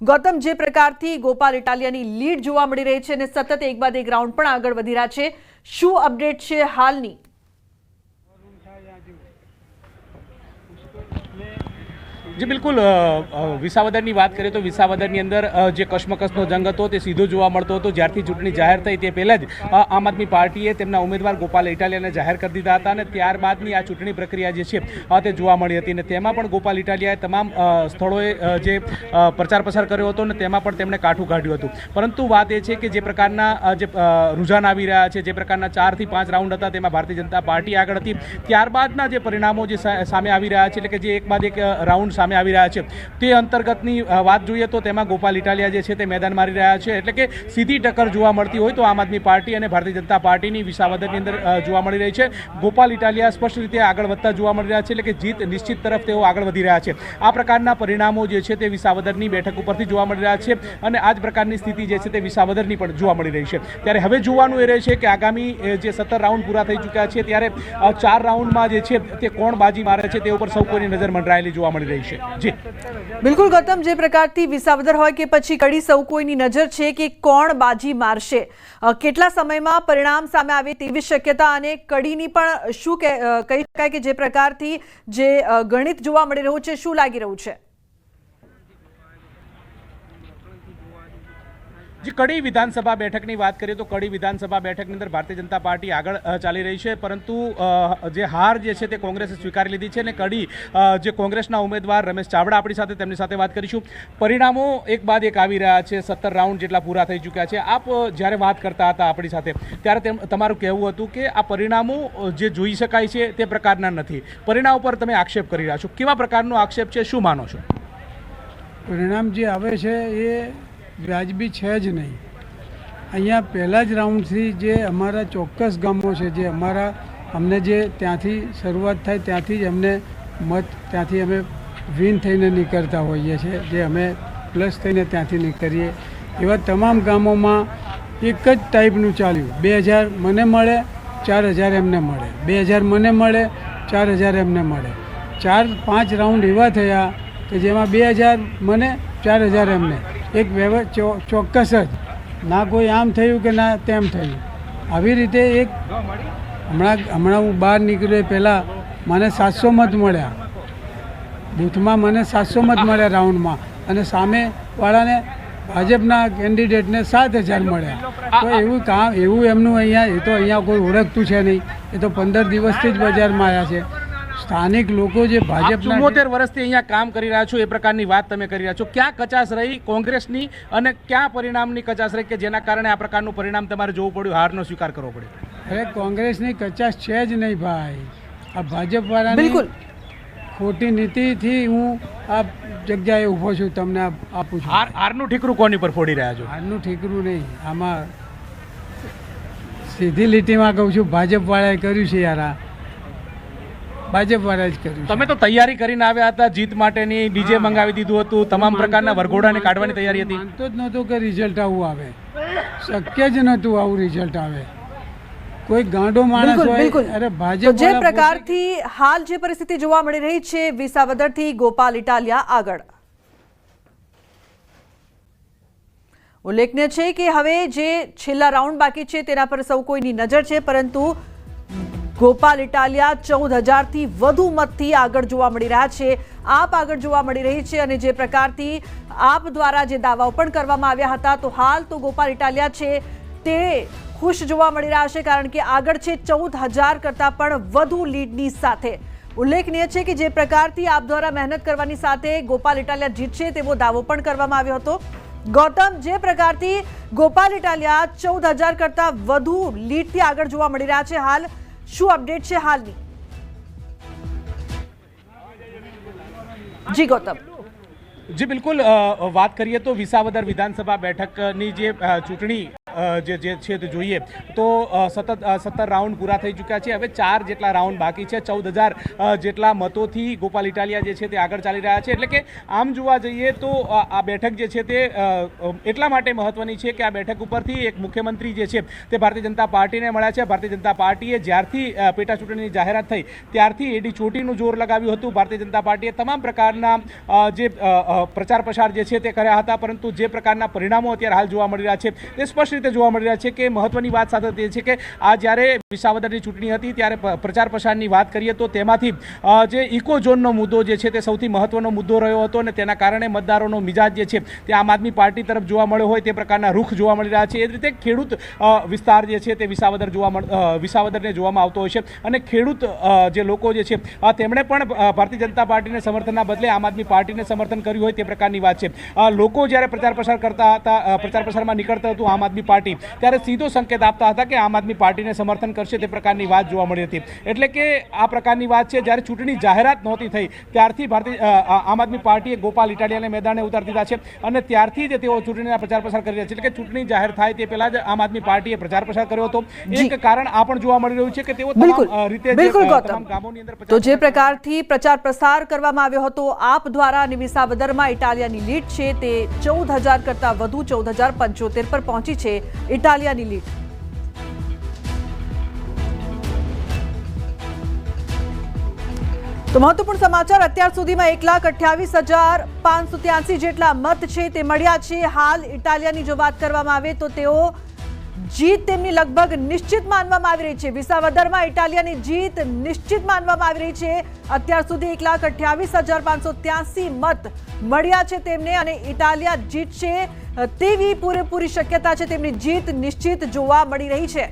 ગૌતમ, જે પ્રકારથી ગોપાલ ઇટાલિયાની લીડ જોવા મળી રહી છે અને સતત એક બાદ એક રાઉન્ડ પણ આગળ વધી રહ્યા છે, શું અપડેટ છે હાલની? जी बिल्कुल विसावदરની વાત કરીએ તો વિસાવદરની અંદર જે કશ્મકશનો જંગ હતો તે સીધો જોવા મળતો હતો। જ્યારથી ચૂંટણી જાહેર થઈ તે પહેલાં જ આમ આદમી પાર્ટીએ તેમના ઉમેદવાર ગોપાલ ઇટાલિયાને જાહેર કરી દીધા હતા અને ત્યારબાદની આ ચૂંટણી પ્રક્રિયા જે છે તે જોવા મળી હતી અને તેમાં પણ ગોપાલ ઇટાલિયાએ તમામ સ્થળોએ જે પ્રચાર પ્રસાર કર્યો હતો અને તેમાં પણ તેમણે કાઠું કાઢ્યું હતું। પરંતુ વાત એ છે કે જે પ્રકારના જે રૂઝાન આવી રહ્યા છે, જે પ્રકારના 4 થી 5 રાઉન્ડ હતા તેમાં ભારતીય જનતા પાર્ટી આગળ હતી। ત્યારબાદના જે પરિણામો જે સામે આવી રહ્યા છે, એટલે કે જે એક બાદ એક રાઉન્ડ સામે આવી રહ્યા છે તે અંતર્ગતની વાત જોઈએ તો તેમાં ગોપાલ ઇટાલિયા જે છે તે મેદાન મારી રહ્યા છે। એટલે કે સીધી ટક્કર જોવા મળતી હોય તો આમ આદમી પાર્ટી અને ભારતીય જનતા પાર્ટીની વિસાવદરની અંદર જોવા મળી રહી છે। ગોપાલ ઇટાલિયા સ્પષ્ટ રીતે આગળ વધતા જોવા મળી રહ્યા છે, એટલે કે જીત નિશ્ચિત તરફ તેઓ આગળ વધી રહ્યા છે। આ પ્રકારના પરિણામો જે છે તે વિસાવદરની બેઠક ઉપરથી જોવા મળી રહ્યા છે અને આ જ પ્રકારની સ્થિતિ જે છે તે વિસાવદરની પણ જોવા મળી રહી છે। ત્યારે હવે જોવાનું એ રહે છે કે આગામી જે 17 રાઉન્ડ પૂરા થઈ ચૂક્યા છે ત્યારે 4 રાઉન્ડમાં જે છે તે કોણ બાજી મારે છે તે ઉપર સૌ કોઈની નજર મંડરાયેલી જોવા મળી રહી છે। જી બિલકુલ ગૌતમ, જે પ્રકારથી વિસાવદર હોય કે પછી કડી, સૌ કોઈની નજર છે કે કોણ બાજી મારશે, કેટલા સમયમાં પરિણામ સામે આવે તેવી શક્યતા, અને કડીની પણ શું કહી શકાય કે જે પ્રકારથી જે ગણિત જોવા મળી રહ્યું છે, શું લાગી રહ્યું છે? जी कड़ी विधानसभा બેઠકની વાત કરીએ તો કડી વિધાનસભા બેઠકની અંદર ભારતીય જનતા પાર્ટી આગળ ચાલી રહી છે, પરંતુ જે હાર જે છે તે કોંગ્રેસે સ્વીકારી લીધી છે અને કડી જે કોંગ્રેસના ઉમેદવાર રમેશ ચાવડા આપણી સાથે, તેમની સાથે વાત કરીશું। પરિણામો એક બાદ એક આવી રહ્યા છે, 17 રાઉન્ડ જેટલા પૂરા થઈ ચૂક્યા છે। આપ જ્યારે વાત કરતા હતા આપણી સાથે ત્યારે તમારું કહેવું હતું કે આ પરિણામો જે જોઈ શકાય છે તે પ્રકારના નથી, પરિણામ પર તમે આક્ષેપ કરી રહ્યા છો, કેવા પ્રકારનો આક્ષેપ છે, શું માનો છો? પરિણામ જે આવે છે એ વ્યાજબી છે જ નહીં। અહીંયા પહેલા જ રાઉન્ડથી જે અમારા ચોક્કસ ગામો છે, જે અમને જે ત્યાંથી શરૂઆત થાય ત્યાંથી જ અમને મત, ત્યાંથી અમે વિન થઈને નીકળતા હોઈએ છીએ, જે અમે પ્લસ થઈને ત્યાંથી નીકળીએ, એવા તમામ ગામોમાં એક જ ટાઈપનું ચાલ્યું। 2000 મને મળે, 4000 એમને મળે, 2000 મને મળે, 4000 એમને મળે। 4-5 રાઉન્ડ એવા થયા કે જેમાં 2000 મને, 4000 એમને, એક ચોક્કસ જ, ના કોઈ આમ થયું કે ના તેમ થયું। આવી રીતે એક હમણાં હું બહાર નીકળ્યો પહેલાં મને 700 મત મળ્યા, બૂથમાં મને 700 મત મળ્યા રાઉન્ડમાં, અને સામેવાળાને ભાજપના કેન્ડિડેટને 7000 મળ્યા। તો એવું કામ, એવું એમનું અહીંયા કોઈ ઓળખતું છે નહીં, એ તો 15 દિવસથી જ બજારમાં આવ્યા છે। સ્થાનિક લોકો જે ભાજપના 74 વર્ષથી અહીંયા કામ કરી રહ્યા છો, એ પ્રકારની વાત તમે કરી રહ્યા છો, ક્યાં કચાશ રહી કોંગ્રેસની અને ક્યાં પરિણામની કચાશ રહી કે જેના કારણે આ પ્રકારનું પરિણામ તમારે જોવું પડ્યું, હારનો સ્વીકાર કરવો પડ્યો? અરે કોંગ્રેસની કચાશ છે જ નહીં ભાઈ, આ ભાજપવાળાની ખોટી નીતિથી હું આ જગ્યાએ ઊભો છું, તમને આપું છું। હારનું ઠીકરું કોની પર ફોડી રહ્યા છો? હારનું ઠીકરું નહીં, આમાં સીધી લીટીમાં કહું છું, ભાજપવાળાએ કર્યું છે યાર, ભાજપવાળા જ કર્યું। તમે તો તૈયારી કરીને આવ્યા હતા જીત માટેની, ડીજે મંગાવી દીધું હતું, તમામ પ્રકારના વરઘોડાને કાઢવાની તૈયારી હતી। માનતો જ નહોતો કે રિઝલ્ટ આવું આવે, શક્ય જ નહોતું આવું રિઝલ્ટ આવે, કોઈ ગાંડો માણસ હોય। અરે ભાજપ જે પ્રકારથી હાલ જે પરિસ્થિતિ જોવા મળી રહી છે વિસાવદરથી ગોપાલ ઇટાલિયા આગળ, ઉલ્લેખનીય છે કે હવે જે છેલ્લા રાઉન્ડ બાકી છે તેના પર સૌ કોઈની નજર છે, પરંતુ ગોપાલ ઇટાલિયા 14,000 થી વધુ મતથી આગળ જોવા મળી રહ્યા છે, આપ આગળ જોવા મળી રહી છે, અને જે પ્રકારથી આપ દ્વારા જે દાવાઓ પણ કરવામાં આવ્યા હતા, તો હાલ તો ગોપાલ ઇટાલિયા છે તે ખુશ જોવા મળી રહ્યા છે, કારણ કે આગળ છે 14,000 કરતાં પણ વધુ લીડની સાથે। ઉલ્લેખનીય છે કે જે પ્રકારથી આપ દ્વારા મહેનત કરવાની સાથે ગોપાલ ઇટાલિયા જીતશે તેવો દાવો પણ કરવામાં આવ્યો હતો। ગૌતમ, જે પ્રકારથી ગોપાલ ઇટાલિયા 14,000 કરતાં વધુ લીડથી આગળ જોવા મળી રહ્યા છે, હાલ શું અપડેટ છે હાલની? જી ગૌતમ। જી બિલકુલ, વાત કરીએ તો વિસાવદર વિધાનસભા બેઠકની જે ચૂંટણી જે છે તે જોઈએ તો સતત 17 રાઉન્ડ પૂરા થઈ ચૂક્યા છે. હવે 4 જેટલા રાઉન્ડ બાકી છે. 14,000 જેટલા મતોથી ગોપાલ ઇટાલિયા જે છે તે આગળ ચાલી રહ્યા છે. એટલે કે આમ જોવા જઈએ તો આ બેઠક જે છે તે એટલા માટે મહત્વની છે કે આ બેઠક ઉપરથી એક મુખ્યમંત્રી જે છે તે ભારતીય જનતા પાર્ટીને મળ્યા છે. ભારતીય જનતા પાર્ટીએ જ્યારથી પેટા ચૂંટણીની જાહેરાત થઈ ત્યારથી એડી ચોટીનું જોર લગાવ્યું હતું. ભારતીય જનતા પાર્ટીએ તમામ પ્રકારના જે પ્રચાર પ્રસાર જે છે તે કર્યા હતા, પરંતુ જે પ્રકારના પરિણામો અત્યારે હાલ જોવા મળી રહ્યા છે તે સ્પષ્ટ રીતે જોવા મળી રહ્યા છે કે મહત્વની વાત સાથે તે છે કે આ જ્યારે વિસાવદરની ચૂંટણી હતી ત્યારે પ્રચાર પ્રસારની વાત કરીએ તો તેમાંથી જે ઇકો ઝોનનો મુદ્દો જે છે તે સૌથી મહત્વનો મુદ્દો રહ્યો હતો અને તેના કારણે મતદારોનો મિજાજ જે છે તે આમ આદમી પાર્ટી તરફ જોવા મળ્યો હોય તે પ્રકારના રૂખ જોવા મળી રહ્યા છે. એ જ રીતે ખેડૂત વિસ્તાર જે છે તે વિસાવદરને જોવામાં આવતો હોય છે અને ખેડૂત જે લોકો જે છે તેમણે પણ ભારતીય જનતા પાર્ટીને સમર્થનના બદલે આમ આદમી પાર્ટીને સમર્થન કર્યું હોય તે પ્રકારની વાત છે. લોકો જ્યારે પ્રચાર પ્રસાર કરતા હતા, પ્રચાર પ્રસારમાં નીકળતા હતું આમ આદમી પાર્ટી, ત્યારે સીધો સંકેત આપતા હતા કે આમ આદમી પાર્ટીને સમર્થન કરશે તે પ્રકારની વાત જોવા મળી હતી. એટલે કે આ પ્રકારની વાત છે જ્યારે ચૂંટણી જાહેરાત નહોતી થઈ ત્યારથી આમ આદમી પાર્ટીએ ગોપાલ ઇટાલિયાને મેદાને ઉતારી દીધા છે અને ત્યારથી જ તેઓ ચૂંટણીના પ્રચાર પ્રસાર કરી રહ્યા છે. એટલે કે ચૂંટણી જાહેર થાય તે પહેલા જ આમ આદમી પાર્ટીએ પ્રચાર પ્રસાર કર્યો હતો. એક કારણ આ પણ જોવા મળી રહ્યું છે કે તેઓ તમામ રીતે તમામ ગામોની અંદર તો જે પ્રકારથી પ્રચાર પ્રસાર કરવામાં આવ્યો હતો આપ દ્વારા અને વિસાવદરમાં ઇટાલિયાની લીડ છે તે 14,000 કરતા વધુ 14,075 પર પહોંચી છે ઇટાલિયાની લીડ. તો મહત્વપૂર્ણ સમાચાર, અત્યાર સુધીમાં 1,28,583 જેટલા મત છે તે મળ્યા છે. હાલ ઇટાલિયાની જો વાત કરવામાં આવે તો તેઓ જીત તેમની લગભગ નિશ્ચિત માનવામાં આવી રહી છે. વિસાવદરમાં ઇટાલિયાની જીત નિશ્ચિત માનવામાં આવી રહી છે. અત્યાર સુધી 1,28,583 મત મળ્યા છે તેમને અને ઇટાલિયા જીતશે તેવી પૂરેપૂરી શક્યતા છે. તેમની જીત નિશ્ચિત જોવા મળી રહી છે.